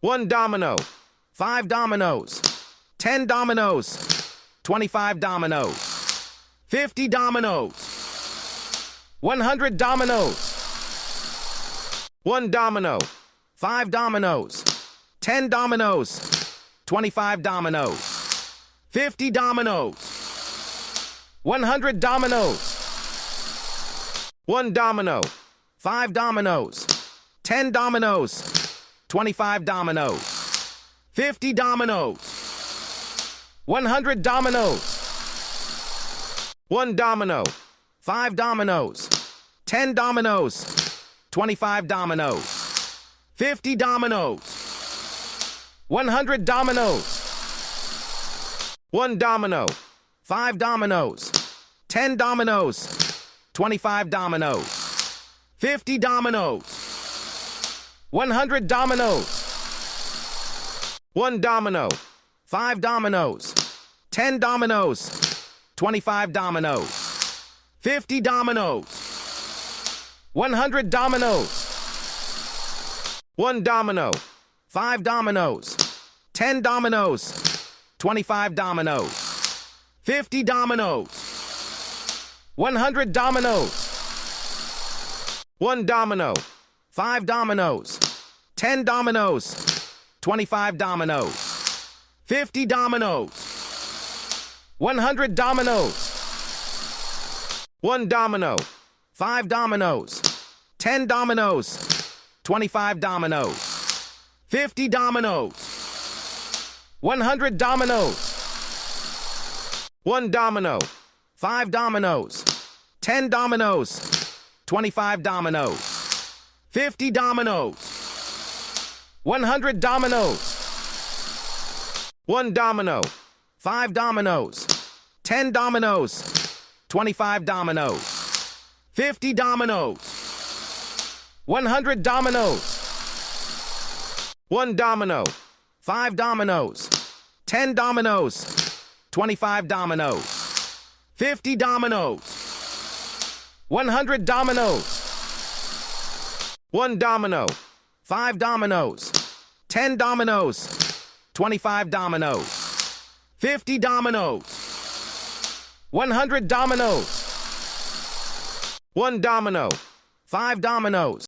1 domino, 5 dominoes, 10 dominoes, 25 dominoes, 50 dominoes, 100 dominoes, 1 domino, 5 dominoes, 10 dominoes, 25 dominoes, 50 dominoes, 100 dominoes, 1 domino, 5 dominoes, 10 dominoes, 25 dominoes, 50 dominoes, 100 dominoes, 1 domino, 5 dominoes, 10 dominoes, 25 dominoes, 50 dominoes, 100 dominoes, 1 domino, 5 dominoes, 10 dominoes, 25 dominoes, 50 dominoes, 100 dominoes, 1 domino, 5 dominoes, 10 dominoes, 25 dominoes, 50 dominoes, 100 dominoes, 1 domino, 5 dominoes, 10 dominoes, 25 dominoes, 50 dominoes, 100 dominoes, 1 domino, 5 dominoes, 10 dominoes, 25 dominoes, 50 dominoes, 100 dominoes, 1 domino, 5 dominoes, 10 dominoes, 25 dominoes, 50 dominoes, 100 dominoes, 1 domino, 5 dominoes, 10 dominoes, 25 dominoes, 50 dominoes, 100 dominoes, 1 domino, 5 dominoes, 10 dominoes, 25 dominoes, 50 dominoes, 100 dominoes, 1 domino, 5 dominoes, 10 dominoes, 25 dominoes, 50 dominoes, 100 dominoes, 1 domino, 5 dominoes, 10 dominoes, 25 dominoes, 50 dominoes, 100 dominoes, 1 domino, 5 dominoes,